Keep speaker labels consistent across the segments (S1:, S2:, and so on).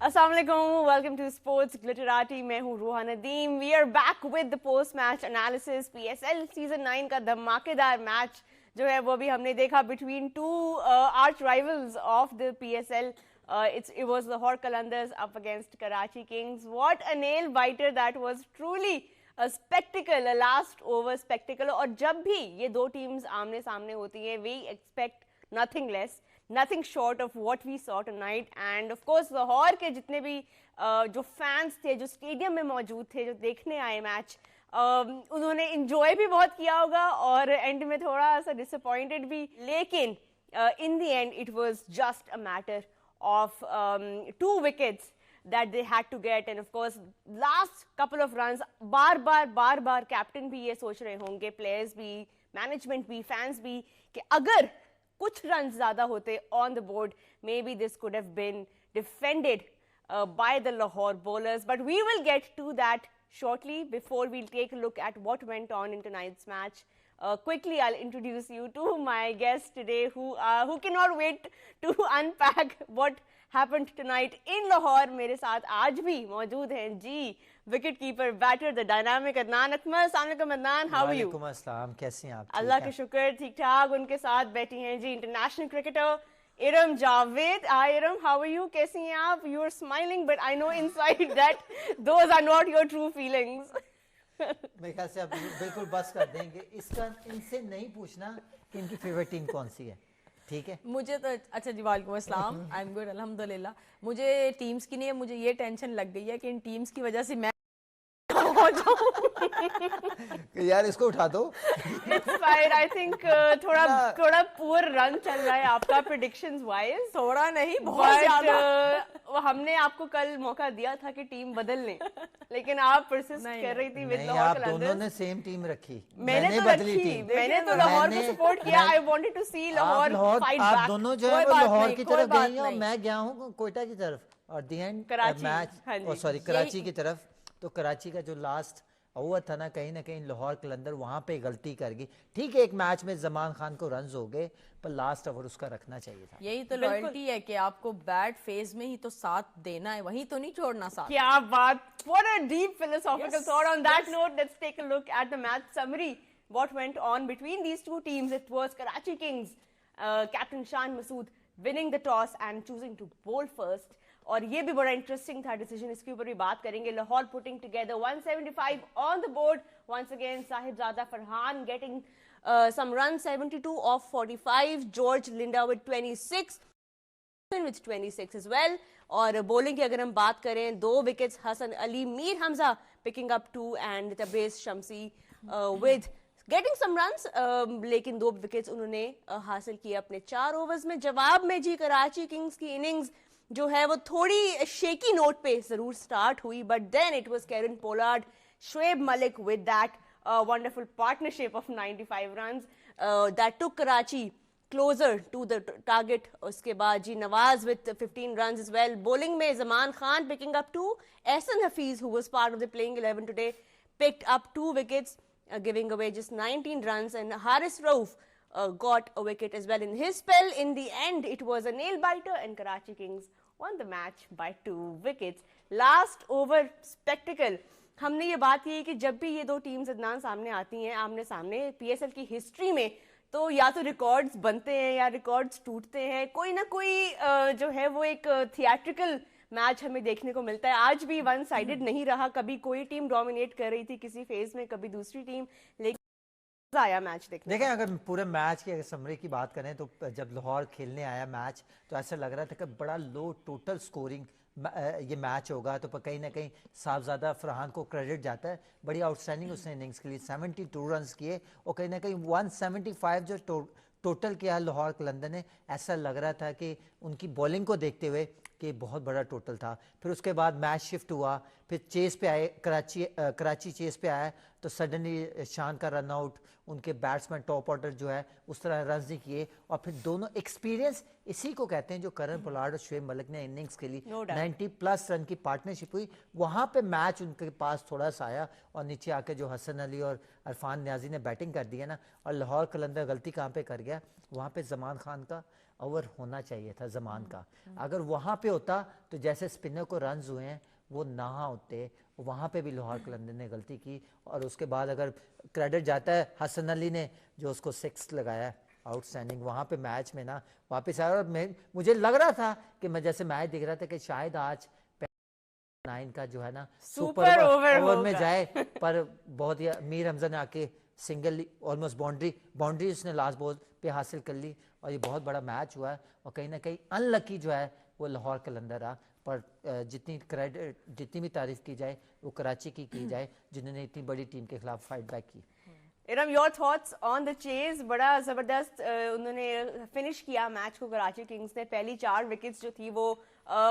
S1: अस्सलाम वालेकुम, welcome to sports glitterati. मैं हूँ Ruha Nadeem. We are back with the post match analysis. PSL season 9 का धमाकेदार मैच जो है वो भी हमने देखा between two arch rivals of the PSL. It was Lahore Qalandars up against Karachi Kings. What a nail biter that was! Truly a spectacle, a last over spectacle. और जब भी ये दो टीम्स आमने सामने होती हैं, we expect nothing less, nothing short of what we saw tonight. And of course Lahore के जितने भी जो फैंस थे, जो स्टेडियम में मौजूद थे, जो देखने आए मैच, उन्होंने इंजॉय भी बहुत किया होगा और एंड में थोड़ा सा डिसअपॉइंटेड भी, लेकिन in the end it was just a matter of 2 wickets that they had to get. And of course last couple of runs, bar bar captain भी ये सोच रहे होंगे, प्लेयर्स भी, मैनेजमेंट भी, फैंस भी, कि अगर कुछ रन ज्यादा होते on the board, maybe this could have been defended by the Lahore bowlers. But we will get to that shortly. Before we'll take a look at what went on in tonight's match, quickly I'll introduce you to my guests today who cannot wait to unpack what happened tonight in Lahore. मेरे साथ आज भी मौजूद हैं जी wicket keeper, batter, the dynamic Adnan Akmal. अस्सलाम वालेकुम Adnan, how are you?
S2: वालेकुम अस्सलाम, कैसी हैं आप?
S1: अल्लाह के शुक्र, ठीक ठाक। उनके साथ बैठी हैं जी international cricketer Iram Javed. Hi Iram, how are you? कैसी हैं आप? You are smiling but I know inside that those are not your true feelings.
S2: मेरे ख्याल से आप बिल्कुल बस कर देंगे, इसका इनसे नहीं पूछना कि इनकी फेवरेट टीम कौन सी है, ठीक है?
S3: मुझे तो अच्छा जी, वालेकुम अस्सलाम, आई एम गुड अल्हम्दुलिल्लाह। मुझे टीम्स की नहीं है, मुझे ये टेंशन लग गई है कि इन टीम्स की वजह से मैं हो जाऊं।
S2: यार इसको उठा दो।
S1: It's fine. I think थोड़ा पुअर रन चल रहा है आपका प्रेडिक्शंस वाइज।
S3: थोड़ा नहीं, बहुत ज्यादा।
S1: हमने आपको कल मौका दिया था कि टीम बदल लें, लेकिन आप परसिस्ट कर रही थी विद
S2: नहीं,
S1: लाहौर
S2: आप
S1: कलंदर्स।
S2: दोनों ने सेम टीम रखी,
S1: मैंने तो
S2: बदली
S1: रखी,
S2: टीम।
S1: मैंने तो लाहौर को सपोर्ट किया। I wanted to see Lahore fight back.
S2: आप दोनों जो है वो लाहौर की तरफ गई हैं और मैं गया हूँ कोयटा की तरफ, और the end match sorry Karachi की तरफ। तो कराची का जो लास्ट हुआ था ना कहीं लाहौर कलंदर वहां पे गलती कर गई। ठीक है, एक मैच में जमान खान को रन्स हो गए, पर लास्ट ओवर उसका रखना चाहिए था।
S3: यही तो लॉयल्टी है कि आपको बैड फेज में ही तो साथ देना है, वहीं तो नहीं छोड़ना साथ।
S1: क्या बात! What a deep philosophical thought. On that note, let's take a look at the match summary. What went on between these two teams? It was Karachi Kings, Captain Shan Masood winning the toss and choosing to bowl first. और ये भी बड़ा interesting था decision, इसके ऊपर भी बात करेंगे। Lahore putting together 175 on the board once again. Sahibzada Farhan getting some runs, 72 of 45. George Linda with 26 with 26 as well. और बॉलिंग की अगर हम बात करें, 2 wickets Hasan Ali, Mir Hamza picking up 2 and Tabraiz Shamsi with getting some runs, लेकिन 2 विकेट्स उन्होंने हासिल किए अपने 4 ओवर्स में। जवाब में जी कराची किंग्स की इनिंग्स जो है वो थोड़ी शेकी नोट पे जरूर स्टार्ट हुई, but then it was Kieron Pollard, Shoaib Malik with that wonderful partnership of 95 runs that took Karachi closer to the target. उसके बाद जी Nawaz with 15 runs as well. Bowling में Zaman Khan picking up 2, Ehsan Hafeez who was part of the playing 11 today picked up 2 wickets, giving away just 19 runs, and Haris Rauf got a wicket as well in his spell. In the end, it was a nail biter, and Karachi Kings won the match by 2 wickets. Last over spectacle. हमने ये बात की कि जब भी ये दो teams Adnan सामने आती हैं आमने सामने पीएसएल की हिस्ट्री में, तो या तो रिकॉर्ड्स बनते हैं या रिकॉर्ड्स टूटते हैं। कोई ना कोई जो है वो एक थिएट्रिकल मैच हमें देखने को मिलता है। आज भी वन साइडेड नहीं रहा, कभी कोई टीम डोमिनेट कर रही थी किसी फेज में, कभी दूसरी टीम, लेकिन आया मैच देखने।
S2: देखें, अगर पूरे मैच की अगर समरी की बात करें तो जब लाहौर खेलने आया मैच तो ऐसा लग रहा था कि बड़ा लो टोटल स्कोरिंग ये मैच होगा, तो कहीं ना कहीं साहबजादा फरहान को क्रेडिट जाता है। बड़ी आउटस्टैंडिंग उसने इनिंग्स के लिए 72 रन्स किए और कहीं ना कहीं 175 जो टोटल किया लाहौर कलंदर ने, ऐसा लग रहा था कि उनकी बॉलिंग को देखते हुए कि बहुत बड़ा टोटल था। फिर उसके बाद मैच शिफ्ट हुआ, फिर चेस पे आए, कराची चेस पे आया, तो सडनली शान का रन आउट, उनके बैट्समैन टॉप ऑर्डर जो है उस तरह रन नहीं किए, और फिर दोनों एक्सपीरियंस इसी को कहते हैं जो करन पोलार्ड और शोएब मलिक ने इनिंग्स के लिए 90+ रन की पार्टनरशिप हुई, वहाँ पे मैच उनके पास थोड़ा सा आया, और नीचे आके जो हसन अली और इरफान न्याजी ने बैटिंग कर दी है ना, और लाहौर कलंदर गलती कहाँ पे कर गया, वहाँ पे जमान खान का ओवर होना चाहिए था जमान का। अगर वहाँ पे होता तो जैसे स्पिनर को रन्स हुए हैं वो ना होते, वहाँ पे भी लाहौर कलंदर ने गलती की। और उसके बाद अगर क्रेडिट जाता है हसन अली ने जो उसको 6 लगाया, आउटस्टैंडिंग वहाँ पे मैच में ना वापस आया। और मुझे लग रहा था कि मैं जैसे मैच देख रहा था कि शायद आज 9 का जो है ना
S1: सुपर ओवर
S2: में जाए, पर बहुत ही मीर हमजा ने आके सिंगल ऑलमोस्ट बाउंड्री उसने लास्ट बॉल पे हासिल कर ली और ये बहुत बड़ा मैच हुआ है। और कहीं ना कहीं अनलकी जो है वो लाहौर कलंदर रहा। पर जितनी भी तारीफ की जाए वो कराची की जाए जिन्होंने इतनी बड़ी टीम के खिलाफ फाइट बैक की।
S1: Iram, your thoughts on the chase? बड़ा जबरदस्त उन्होंने फिनिश किया मैच को कराची किंग्स ने। पहली 4 विकेट्स जो थी वो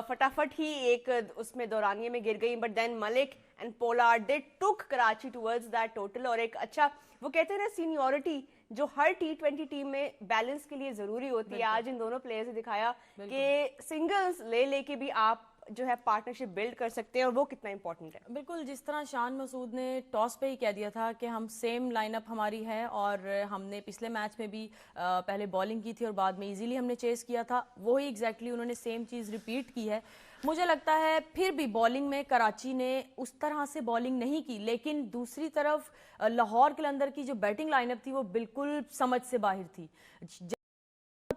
S1: फटाफट ही एक उसमें दौरानिये में गिर गई, but then Malik and Pollard they took Karachi towards that total. और एक अच्छा वो कहते हैं ना सीनियरिटी जो हर T20 टीम में बैलेंस के लिए जरूरी होती है, आज इन दोनों प्लेयर्स ने दिखाया कि सिंगल्स ले भी आप जो है पार्टनरशिप बिल्ड कर सकते हैं और वो कितना इंपॉर्टेंट है।
S3: बिल्कुल, जिस तरह शान मसूद ने टॉस पे ही कह दिया था कि हम सेम लाइनअप हमारी है और हमने पिछले मैच में भी पहले बॉलिंग की थी और बाद में इजीली हमने चेस किया था, वही एग्जैक्टली उन्होंने सेम चीज़ रिपीट की है। मुझे लगता है फिर भी बॉलिंग में कराची ने उस तरह से बॉलिंग नहीं की, लेकिन दूसरी तरफ लाहौर कलंदर की जो बैटिंग लाइनअप थी वो बिल्कुल समझ से बाहर थी।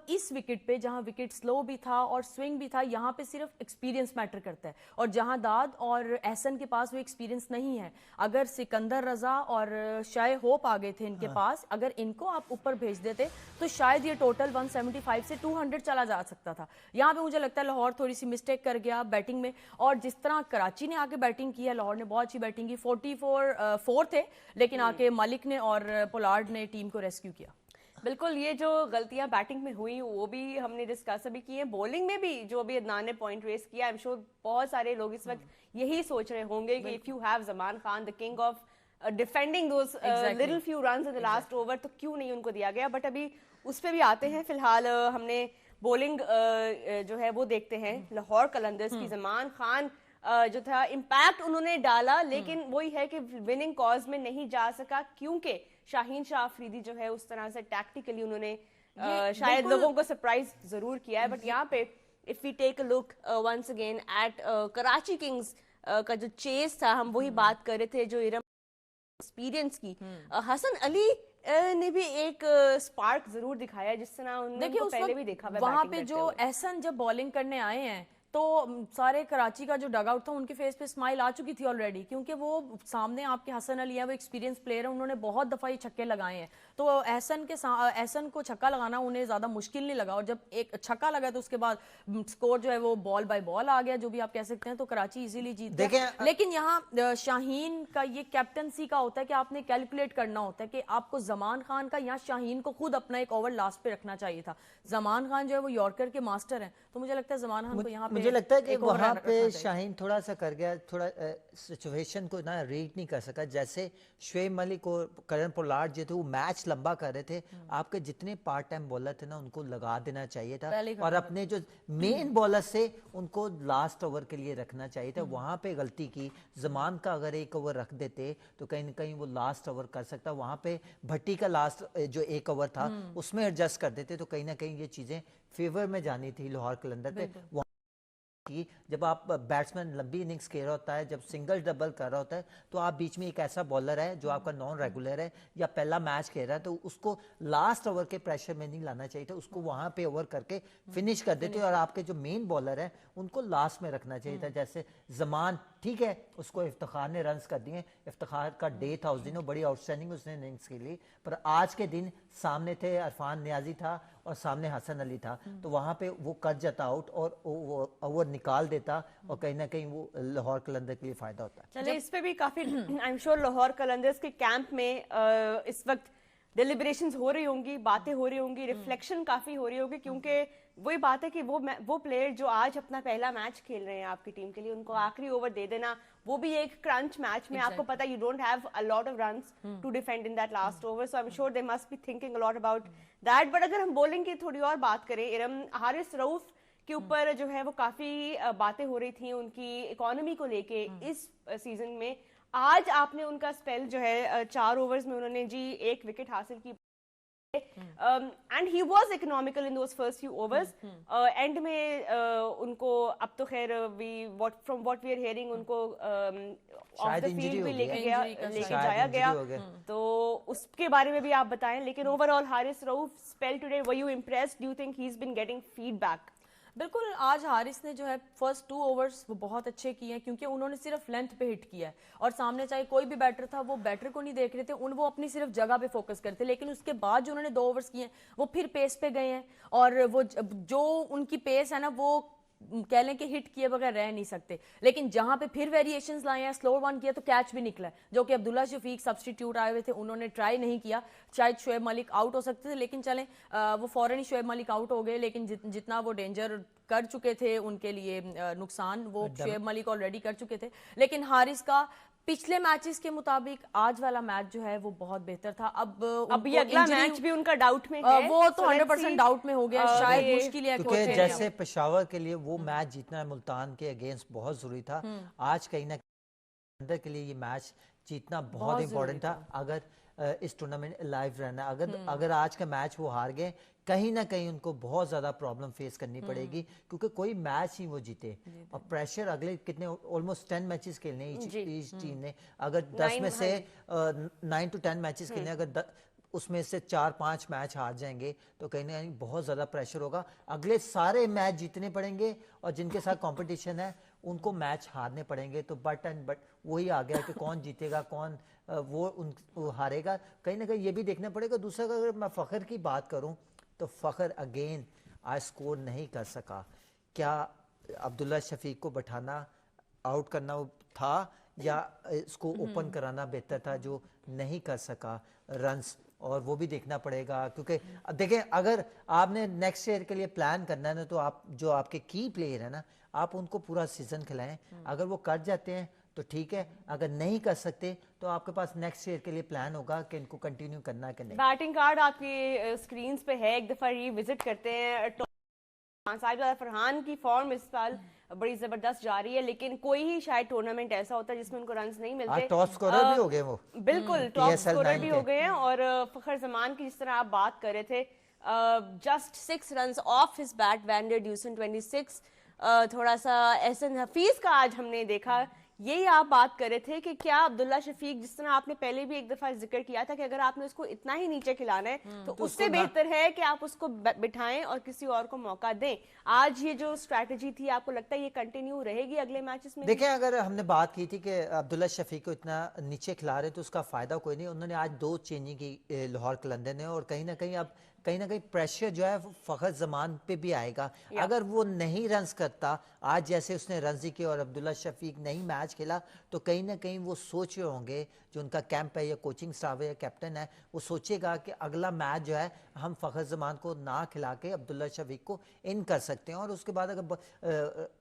S3: इस विकेट पे जहां विकेट स्लो भी था और स्विंग भी था, यहां पे सिर्फ एक्सपीरियंस मैटर करता है और जहां दाद और एहसन के पास वो एक्सपीरियंस नहीं है। अगर सिकंदर रजा और शायद होप आ गए थे इनके पास, अगर इनको आप ऊपर भेज देते तो शायद ये टोटल 175 से 200 चला जा सकता था। यहाँ पे मुझे लगता है लाहौर थोड़ी सी मिस्टेक कर गया बैटिंग में। और जिस तरह कराची ने आके बैटिंग की है, लाहौर ने बहुत अच्छी बैटिंग की, 44 थे, लेकिन आके मलिक ने और पोलार्ड ने टीम को रेस्क्यू किया।
S1: बिल्कुल, ये जो गलतियां बैटिंग में हुई वो भी हमने डिस्कस अभी की है। बॉलिंग में भी जो अभी अदनान ने पॉइंट रेस किया, आई एम श्योर बहुत सारे लोग इस वक्त यही सोच रहे होंगे कि if you have Zaman Khan the king of defending those little few runs in the last over, तो क्यों नहीं उनको दिया गया। बट अभी उस पर भी आते हैं। फिलहाल हमने बॉलिंग जो है वो देखते हैं लाहौर कलंदर्स की। जमान खान जो था इम्पैक्ट उन्होंने डाला, लेकिन वही है कि विनिंग कॉज में नहीं जा सका क्योंकि शाहीन शाह अफरीदी जो है उस तरह से टैक्टिकली उन्होंने शायद लोगों को सरप्राइज जरूर किया है। बट यहाँ पे if we take a look once again at Karachi Kings का जो चेस था, हम वही बात कर रहे थे जो इरम एक्सपीरियंस की। हसन अली ने भी एक स्पार्क जरूर दिखाया, जिस तरह उन्होंने पहले भी देखा।
S3: वहां पे जो एहसन जब बॉलिंग करने आए हैं तो सारे कराची का जो डग आउट था उनके फेस पे स्माइल आ चुकी थी ऑलरेडी, क्योंकि वो सामने आपके हसन अली है, वो एक्सपीरियंस प्लेयर है, उन्होंने बहुत दफा ये छक्के लगाए हैं। तो एहसन को छक्का लगाना उन्हें ज्यादा मुश्किल नहीं लगा और जब एक छक्का लगा तो उसके बाद स्कोर जो है वो बॉल बाय बॉल आ गया, जो भी आप कह सकते हैं। तो कराची इजीली जीत गया। लेकिन यहाँ शाहीन का ये कैप्टनसी का होता है कि आपने कैलकुलेट करना होता है कि आपको जमान खान का या शाहीन को खुद अपना एक ओवर लास्ट पे रखना चाहिए था। जमान खान जो है वो यॉर्कर के मास्टर हैं, तो मुझे लगता है जमान खान को यहाँ पे
S2: मुझे लगता है कि वहाँ पे शाहीन थोड़ा सा कर गया, थोड़ा सिचुएशन को ना रीड नहीं कर सका। जैसे शुएब मलिक और करण पोलार्ड जो थे वो मैच लंबा कर रहे थे, आपके जितने पार्ट टाइम बॉलर थे ना उनको लगा देना चाहिए था और अपने जो मेन बॉलर से उनको लास्ट ओवर के लिए रखना चाहिए था। वहाँ पे गलती की। जमान का अगर एक ओवर रख देते तो कहीं ना कहीं वो लास्ट ओवर कर सकता। वहाँ पे भट्टी का लास्ट जो एक ओवर था उसमें एडजस्ट कर देते तो कहीं ना कहीं ये चीजें फेवर में जानी थी लाहौर कलंदर पे। कि जब आप बैट्समैन लंबी इनिंग्स खेल रहा होता है, जब सिंगल डबल कर रहा होता है, तो आप बीच में एक ऐसा बॉलर है जो आपका नॉन रेगुलर है या पहला मैच खेल रहा है, तो उसको लास्ट ओवर के प्रेशर में नहीं लाना चाहिए था, उसको वहां पे ओवर करके फिनिश कर देते और आपके जो मेन बॉलर है उनको लास्ट में रखना चाहिए था। जैसे जमान, ठीक है, उसको इफ्तिखार ने रन्स कर दिए, इफ्तिखार का डे था उस दिन, वो बड़ी आउटस्टैंडिंग उसने इनिंग्स खेली, पर आज के दिन सामने थे इरफान नियाजी था और सामने हसन अली था, तो वहां पे वो कर जाता आउट और वो ओवर निकाल देता और कहीं ना कहीं वो लाहौर कलंदर के लिए फायदा होता है।
S1: चलिए, इस पे भी काफी आई एम श्योर लाहौर कलंदर्स के कैंप में इस वक्त डिलिब्रेशंस हो रही होंगी, बातें हो रही होंगी, रिफ्लेक्शन काफी हो रही होगी, क्योंकि वही बात है कि वो प्लेयर जो आज अपना पहला मैच खेल रहे हैं आपकी टीम के लिए, उनको आखिरी ओवर दे देना, वो भी एक क्रंच मैच में। आपको पता है you don't have a lot of runs to defend in that last over, so I am sure they must be thinking a lot about that. But अगर हम बॉलिंग की थोड़ी और बात करें, इरम, हारिस रऊफ के ऊपर जो है वो काफी बातें हो रही थी उनकी इकोनॉमी को लेके इस सीजन में। आज आपने उनका स्पेल जो है 4 ओवर्स में उन्होंने जी 1 विकेट हासिल की, and he was economical in those first few overs. End में उनको अब तो खैर from what we are hearing उनको ऑफ
S2: शायद
S1: द
S2: इंजरी
S1: फील्ड भी
S2: हो
S1: लेके
S2: गया.
S1: लेके
S2: शायद
S1: जाया
S2: injury
S1: गया.
S2: हो गया.
S1: तो उसके बारे में भी आप बताएं. लेकिन overall Haris Rauf spell today, were you impressed? Do you think he is been getting feedback?
S3: बिल्कुल, आज हारिस ने जो है फर्स्ट 2 ओवर्स वो बहुत अच्छे किए हैं, क्योंकि उन्होंने सिर्फ लेंथ पे हिट किया है और सामने चाहे कोई भी बैटर था वो बैटर को नहीं देख रहे थे, वो अपनी सिर्फ जगह पे फोकस करते थे. लेकिन उसके बाद जो उन्होंने 2 ओवर्स किए हैं वो फिर पेस पे गए हैं, और वो जो उनकी पेस है ना वो कह लें कि हिट किए बगैर रह नहीं सकते. लेकिन जहां पे फिर वेरिएशंस लाए हैं, स्लो वन किया तो कैच भी निकला है, जो कि अब्दुल्ला शफीक सब्स्टिट्यूट आए हुए थे, उन्होंने ट्राई नहीं किया. शायद शोएब मलिक आउट हो सकते थे, लेकिन चलें वो फौरन ही शोएब मलिक आउट हो गए. लेकिन जितना वो डेंजर कर चुके थे उनके लिए नुकसान वो शोएब मलिक ऑलरेडी कर चुके थे. लेकिन हारिस का पिछले मैचेस के मुताबिक आज वाला मैच जो है वो बहुत बेहतर था. अब
S1: ये अगला मैच भी उनका डाउट में है.
S3: वो तो 100% डाउट में हो गया. शायद मुश्किल है,
S2: क्योंकि जैसे पेशावर के लिए वो मैच जीतना मुल्तान के अगेंस्ट बहुत जरूरी था. आज कहीं ना अंदर के लिए ये मैच जीतना बहुत इंपॉर्टेंट था. अगर इस टूर्नामेंट लाइव रहना, अगर आज का मैच वो हार गए, कहीं ना कहीं उनको बहुत ज्यादा प्रॉब्लम फेस करनी पड़ेगी, क्योंकि कोई मैच ही वो जीते. और प्रेशर अगले कितने ऑलमोस्ट 10 मैचेस खेलने ईच टीम ने. अगर 10 में से 9 to 10 मैचेस खेलने, अगर उसमें से 4-5 मैच हार जाएंगे तो कहीं ना कहीं बहुत ज्यादा प्रेशर होगा. अगले सारे मैच जीतने पड़ेंगे और जिनके साथ कंपटीशन है उनको मैच हारने पड़ेंगे. तो बट वही आ गया कि कौन जीतेगा, कौन वो हारेगा. कहीं ना कहीं ये भी देखना पड़ेगा. दूसरा, अगर मैं फखर की बात करूं तो फखर अगेन आज स्कोर नहीं कर सका. क्या अब्दुल्ला शफीक को बैठाना, आउट करना था, या इसको ओपन कराना बेहतर था, जो नहीं कर सका रन्स? और वो भी देखना पड़ेगा, क्योंकि देखें अगर आपने नेक्स्ट ईयर के लिए प्लान करना है ना, तो आप जो आपके की प्लेयर है ना, आप उनको पूरा सीजन खिलाएं. अगर वो कर जाते हैं तो ठीक है, अगर नहीं कर सकते तो आपके पास नेक्स्ट ईयर के लिए प्लान होगा कि इनको कंटिन्यू करना है कि नहीं.
S1: बैटिंग कार्ड आपकी स्क्रीन पे है, एक दफा रिविजिट करते हैं. साहिबजादा फरहान की फॉर्म इस साल बड़ी जबरदस्त जा रही है, लेकिन कोई ही शायद टूर्नामेंट ऐसा होता है जिसमें उनको रन्स नहीं मिलते.
S2: टॉप स्कोरर भी हो गए वो.
S1: बिल्कुल टॉप स्कोरर भी हो गए हैं. और फखर जमान की जिस तरह आप बात कर रहे थे, just 6 runs off his bat wander Dussen 26. थोड़ा सा एहसन हफीज का आज हमने देखा. यही आप बात कर रहे थे कि क्या अब्दुल्ला शफीक, जिस तरह आपने पहले भी एक दफा जिक्र किया था कि अगर आपने उसको इतना ही नीचे खिलाना है तो उससे बेहतर है कि आप उसको बिठाएं और किसी और को मौका दें. आज ये जो स्ट्रैटेजी थी, आपको लगता है ये कंटिन्यू रहेगी अगले मैचेस में?
S2: देखें, अगर हमने बात की थी कि अब्दुल्ला शफीक को इतना नीचे खिला रहे तो उसका फायदा कोई नहीं. उन्होंने आज 2 चेंजिंग की लाहौर कलंदर ने, और कहीं ना कहीं प्रेशर जो है फखर जमान पे भी आएगा. अगर वो नहीं रन्स करता आज जैसे उसने रन्स किए और अब्दुल्ला शफीक नहीं मैच खेला, तो कहीं ना कहीं वो सोच रहे होंगे, जो उनका कैंप है या कोचिंग स्टाफ है या कैप्टन है, वो सोचेगा कि अगला मैच जो है हम फखर जमान को ना खिला के अब्दुल्ला शफीक को इन कर सकते हैं. और उसके बाद अगर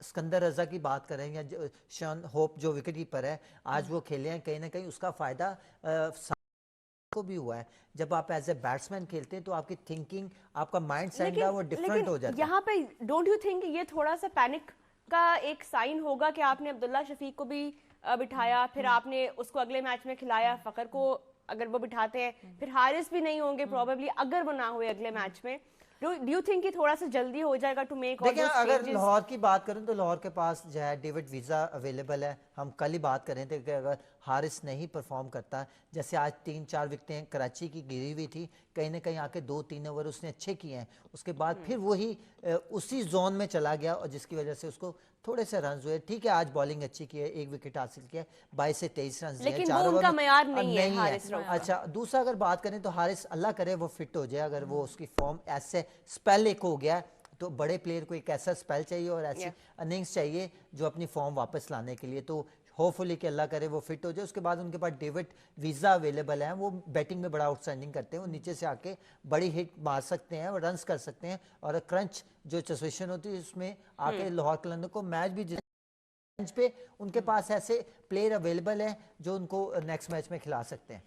S2: सिकंदर रजा की बात करें या शॉन होप जो विकेट कीपर है, आज वो खेले हैं, कहीं ना कहीं उसका फायदा को भी हुआ है. जब आप एज ए बैट्समैन खेलते हैं तो आपकी थिंकिंग, आपका माइंड सेट है वो डिफरेंट हो जाता है.
S1: यहाँ पे डोंट यू थिंक ये थोड़ा सा पैनिक का एक साइन होगा कि आपने अब्दुल्ला शफीक को भी बिठाया, फिर आपने उसको अगले मैच में खिलाया, फखर को अगर वो बिठाते हैं, फिर हारिस भी नहीं होंगे प्रोबेबली अगर वो ना हुए अगले मैच में. डू यू थिंक कि थोड़ा सा जल्दी हो जाएगा टू मेक?
S2: देखिए, अगर लाहौर की बात करें तो लाहौर के पास जो है डेविड वीजा अवेलेबल है. हम कल ही बात कर रहे थे कि अगर हारिस नहीं परफॉर्म करता, जैसे आज 3-4 विकेटें कराची की गिरी हुई थी, कहीं ना कहीं आके 2-3 ओवर उसने अच्छे किए हैं, उसके बाद फिर वही उसी जोन में चला गया और जिसकी वजह से उसको थोड़े से रन हुए. ठीक है, आज बॉलिंग अच्छी की है, 1 विकेट हासिल किया, 22 से 23 रन दिए,
S1: लेकिन वो उनका मयार नहीं है हारिस.
S2: अच्छा, दूसरा अगर बात करें तो हारिस, अल्लाह करे वो फिट हो जाए. अगर वो उसकी फॉर्म ऐसे स्पेल एक हो गया, तो बड़े प्लेयर को एक ऐसा स्पेल चाहिए और ऐसी इनिंग्स चाहिए जो अपनी फॉर्म वापस लाने के लिए. तो होपफुली कि अल्लाह करे वो फिट हो जाए. उसके बाद उनके पास डेविड वीजा अवेलेबल है, वो बैटिंग में बड़ा आउटस्टैंडिंग करते हैं, वो नीचे से आके बड़ी हिट मार सकते हैं और रन्स कर सकते हैं. और क्रंच जो सिचुएशन होती है उसमें आके लाहौर कलंदर को मैच भी बेंच पे उनके पास ऐसे प्लेयर अवेलेबल हैं जो उनको नेक्स्ट मैच में खिला सकते हैं.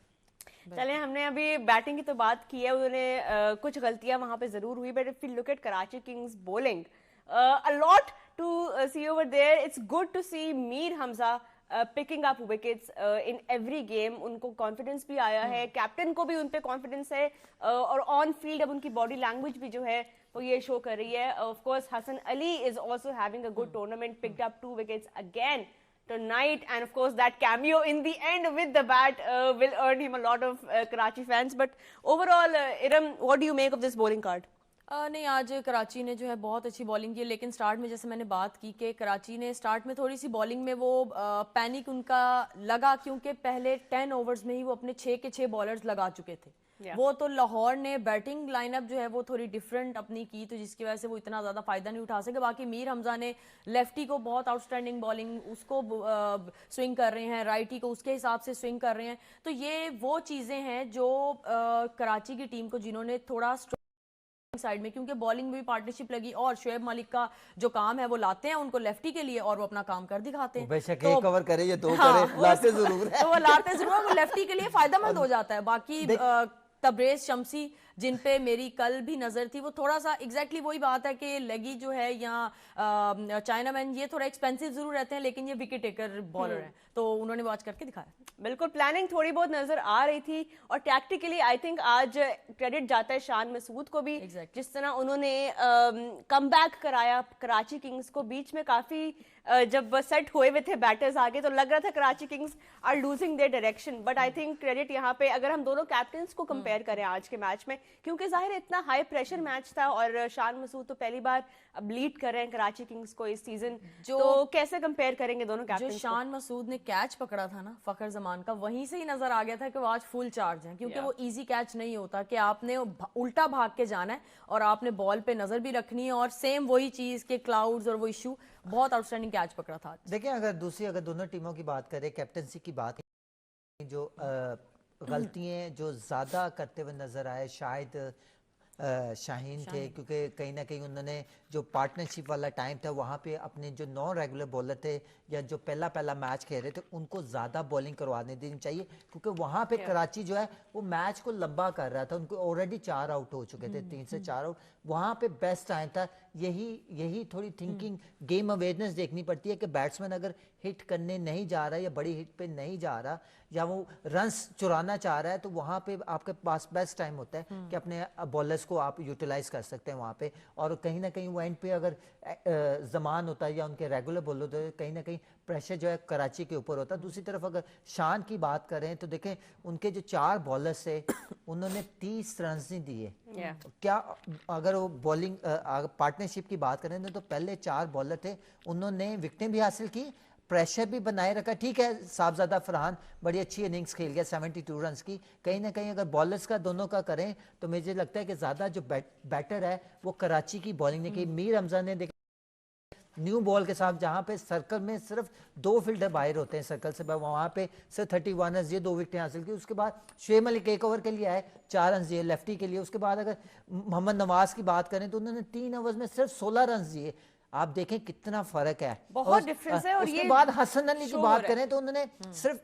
S1: चले, हमने अभी बैटिंग की तो बात की है, उन्होंने कुछ गलतियां वहां पे जरूर हुई, but if you look at Karachi Kings bowling, a lot to see over there. It's good to see Mir Hamza picking up wickets in every game, उनको कॉन्फिडेंस भी आया है, कैप्टन को भी उन पे कॉन्फिडेंस है, और ऑन फील्ड अब उनकी बॉडी लैंग्वेज भी जो है वो ये शो कर रही है. Of course Hasan Ali is also having a good tournament, picked up 2 wickets again tonight, and of course that cameo in the end with the bat will earn him a lot of Karachi fans. But overall, Iram, what do you make of this bowling card?
S3: नहीं, आज कराची ने जो है बहुत अच्छी bowling की, लेकिन start में जैसे मैंने बात की कि कराची ने स्टार्ट में थोड़ी सी बॉलिंग में वो पैनिक उनका लगा, क्योंकि पहले 10 ओवर्स में ही वो अपने 6 के 6 बॉलर्स लगा चुके थे. वो तो लाहौर ने बैटिंग लाइनअप जो है वो थोड़ी डिफरेंट अपनी की, तो जिसकी वजह से वो इतना ज़्यादा फायदा नहीं उठा सके. बाकी मीर हमजा ने लेफ्टी को बहुत आउटस्टैंडिंग बॉलिंग उसको स्विंग कर रहे हैं, राइटी को उसके हिसाब से स्विंग कर रहे हैं. तो ये वो चीज़ें हैं जो कराची की टीम को, जिन्होंने थोड़ा साइड में, क्योंकि बॉलिंग में भी पार्टनरशिप लगी और शोएब मलिक का जो काम है वो लाते हैं उनको लेफ्टी के लिए और वो अपना काम कर दिखाते हैं.
S2: बेशक
S3: तो
S2: एक ओवर करे या 2
S3: हाँ,
S2: करे, लाते जरूर है.
S3: तो वो लाते जरूर, वो लेफ्टी के लिए फायदेमंद हो जाता है. बाकी तबरेज शमसी जिन पे मेरी कल भी नजर थी, वो थोड़ा सा एग्जैक्टली वही बात है कि लेगी जो है या चाइना मैन, ये थोड़ा एक्सपेंसिव जरूर रहते हैं लेकिन ये विकेट टेकर बॉलर हैं, तो उन्होंने वो आज करके दिखाया.
S1: बिल्कुल प्लानिंग थोड़ी बहुत नजर आ रही थी, और टैक्टिकली आई थिंक आज क्रेडिट जाता है शान मसूद को भी. जिस तरह उन्होंने कमबैक कराया कराची किंग्स को. बीच में काफी जब सेट हुए हुए थे बैटर्स आगे, तो लग रहा था Karachi Kings are losing their direction, but I think credit यहाँ पे, अगर हम दोनों कैप्टन्स को कंपेयर करें आज के मैच में, क्योंकि जाहिर है इतना हाई प्रेशर मैच था, और शान मसूद तो पहली बार अब लीड कर रहे हैं कराची किंग्स को इस सीजन, तो कैसे कंपेयर करेंगे दोनों कैप्टन?
S3: जो शान मसूद ने कैच पकड़ा था ना फखर जमान का, वहीं से ही नजर आ गया था कि वो आज फुल चार्ज हैं, क्योंकि वो इजी कैच नहीं होता कि आपने उल्टा भाग के जाना है और आपने बॉल पे नजर भी रखनी है, और सेम वही चीज के क्लाउड्स और वो इशू, बहुत आउटस्टैंडिंग कैच पकड़ा था.
S2: देखिए, अगर दोनों टीमों की बात करें, कैप्टनसी की बात, जो गलतियां जो ज्यादा करते हुए नजर आए शायद शाहीन थे, क्योंकि कहीं ना कहीं उन्होंने जो पार्टनरशिप वाला टाइम था वहाँ पे अपने जो नॉन रेगुलर बॉलर थे या जो पहला मैच खेल रहे थे उनको ज़्यादा बॉलिंग करवाने देनी चाहिए, क्योंकि वहाँ पे कराची जो है वो मैच को लंबा कर रहा था. उनको ऑलरेडी 4 आउट हो चुके थे, 3 से 4 आउट. वहाँ पे बेस्ट टाइम था. यही थोड़ी थिंकिंग, गेम अवेयरनेस देखनी पड़ती है कि बैट्समैन अगर हिट करने नहीं जा रहा या बड़ी हिट पे नहीं जा रहा या वो रन्स चुराना चाह रहा है, तो वहाँ पे आपके पास बेस्ट टाइम होता है कि अपने बॉलर्स को आप यूटिलाइज कर सकते हैं वहाँ पे. और कहीं ना कहीं वो एंड पे अगर जमान होता है या उनके रेगुलर बॉलर होते हैं, कहीं ना कहीं प्रेशर जो है कराची के ऊपर होता है. दूसरी तरफ अगर शान की बात करें तो देखें, उनके जो 4 बॉलर्स थे उन्होंने 30 रन नहीं दिए. क्या अगर वो बॉलिंग पार्टनरशिप की बात करें तो पहले 4 बॉलर थे, उन्होंने विकेटें भी हासिल की, प्रेशर भी बनाए रखा. ठीक है, साहबजादा फरहान बड़ी अच्छी इनिंग्स खेल गया 72 रन की. कहीं ना कहीं अगर बॉलर्स का दोनों का करें तो मुझे लगता है कि ज़्यादा जो बैटर है वो कराची की बॉलिंग ने की. मीर हमजा ने देखा न्यू बॉल के साथ, जहां पे सर्कल में सिर्फ 2 फील्डर बाहर होते हैं सर्कल से, वहां पे सिर्फ 31 रन दिए, 2 विकेटें हासिल की. उसके बाद शोएब मलिक 1 ओवर के लिए आए, 4 रन दिए लेफ्टी के लिए. उसके बाद अगर मोहम्मद नवाज की बात करें तो उन्होंने 3 ओवर्स में सिर्फ 16 रन दिए. आप देखें कितना फर्क है,
S1: बहुत डिफरेंस है. और
S2: उसके बाद हसन अली की बात करें तो उन्होंने सिर्फ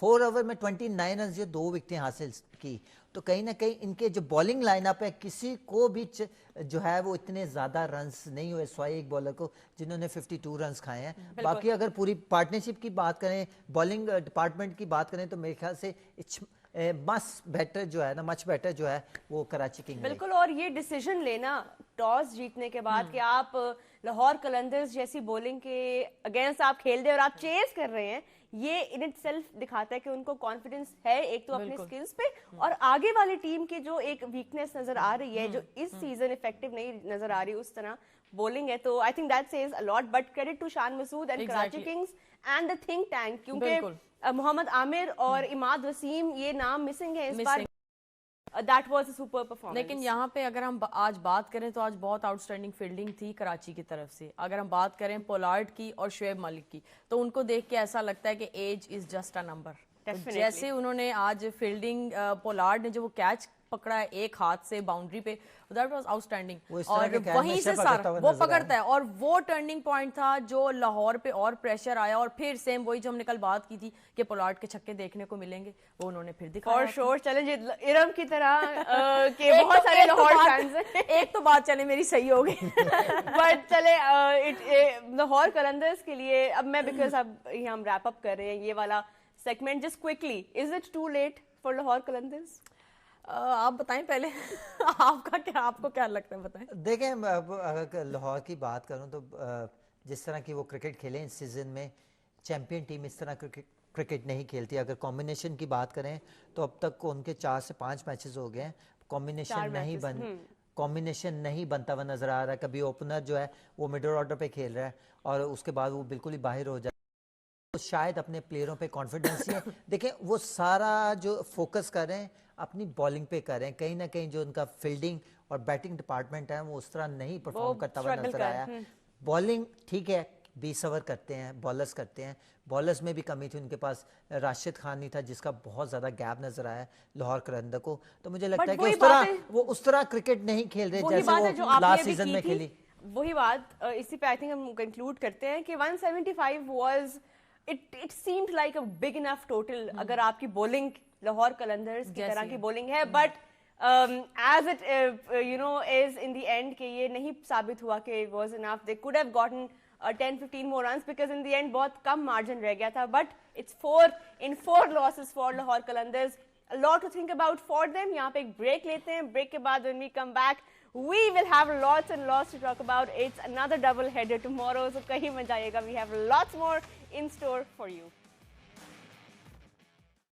S2: 4 ओवर में 29 रन दिए, 2 विकेटें हासिल की. तो कहीं ना कहीं इनके जो बॉलिंग लाइनअप है, किसी को भी जो है वो इतने ज्यादा रन्स नहीं हुए स्वाई एक बॉलर को जिन्होंने 52 रन्स खाए हैं. बाकी अगर पूरी पार्टनरशिप की बात करें, बॉलिंग डिपार्टमेंट की बात करें तो मेरे ख्याल से मच बेटर जो है वो कराची किंग.
S1: बिल्कुल. और ये डिसीजन लेना टॉस जीतने के बाद कि आप लाहौर कलंदर्स जैसी बॉलिंग के अगेंस्ट आप खेल रहे और आप चेस कर रहे हैं, ये इन इट सेल्फ दिखाता है कि उनको कॉन्फिडेंस है एक तो अपने स्किल्स पे, और आगे वाली टीम की जो एक वीकनेस नजर आ रही है, जो इस सीजन इफेक्टिव नहीं नजर आ रही उस तरह बॉलिंग है. तो I think that says a lot. But credit to Shan Masood and Karachi kings and the think tank, क्योंकि मोहम्मद आमिर और इमाद वसीम ये नाम मिसिंग है इस बार. That was a super performance.
S3: लेकिन यहाँ पे अगर हम आज बात करें तो आज बहुत आउटस्टैंडिंग फील्डिंग थी कराची की तरफ से. अगर हम बात करें पोलार्ड की और शोएब मलिक की, तो उनको देख के ऐसा लगता है कि age is just a number. जैसे उन्होंने आज फील्डिंग, पोलार्ड ने जो वो कैच पकड़ा है एक हाथ से बाउंड्री पे, दैट वाज आउटस्टैंडिंग।
S2: वो इस तरह
S3: और
S2: के कैच
S3: वहीं
S2: में
S3: से
S2: पकड़ता
S3: सारा
S2: हुआ
S3: वो
S2: नजर आया।
S3: पकड़ता है, और वो टर्निंग पॉइंट था जो लाहौर पे और प्रेशर आया, और फिर सेम वही जो हमने कल बात की थी कि पोलार्ड के छक्के देखने को मिलेंगे, वो उन्होंने फिर दिखाया।
S1: For sure. चले इरम की तरह के बहुत सारे लाहौर फैंस हैं।
S3: एक तो बात चले मेरी सही हो गई
S1: बट चले लाहौर कलंदर्स के लिए अब मैं, बिकॉज अब हम रैप अप कर रहे हैं ये वाला segment, just quickly, is it too late for Lahore Qalandars?
S3: आप बताएं पहले आपको क्या लगता है, बताएं।
S2: देखें, अब अगर लाहौर की बात करूं तो जिस तरह की वो क्रिकेट खेले इस सीजन में, चैंपियन टीम इस तरह क्रिकेट नहीं खेलती। अगर कॉम्बिनेशन की बात करें तो अब तक उनके 4 से 5 मैचेस हो गए हैं, कॉम्बिनेशन नहीं बनता हुआ नजर आ रहा है। कभी ओपनर जो है वो मिडल ऑर्डर पे खेल रहा है और उसके बाद वो बिल्कुल ही बाहर हो जाए, तो शायद अपने प्लेयरों पे कॉन्फिडेंस ही है। देखिए, वो सारा जो फोकस कर रहे हैं अपनी बॉलिंग पे कर रहे हैं, कहीं ना कहीं जो उनका फील्डिंग और बैटिंग डिपार्टमेंट है वो उस तरह नहीं परफॉर्म करता हुआ नजर आया। बॉलिंग ठीक है, 20 ओवर करते हैं, बॉलर्स करते हैं, बॉलर्स में भी कमी थी उनके पास। राशिद खान नहीं था जिसका बहुत ज्यादा गैप नजर आया लाहौर कलंदर को। तो मुझे लगता है कि उस तरह क्रिकेट नहीं खेल रहे जैसे वो लास्ट सीजन में खेली।
S1: वही बात इसी पे आई थिंक हम कंक्लूड करते हैं कि 175 was it seemed like a big enough total अगर आपकी बॉलिंग लाहौर कलंदर्स की तरह की बॉलिंग है, but as it is in the end कि ये नहीं साबित हुआ कि it was enough. They could have gotten 10-15 more runs because in the end बहुत कम मार्जिन रह गया था, but it's 4 losses for Lahore Qalandars. A lot to think about for them। यहाँ पे एक ब्रेक लेते हैं, ब्रेक के बाद when we come back we will have lots and lots to talk about। It's another double header tomorrow, so कहीं मत जाइएगा, we have lots more in store for you।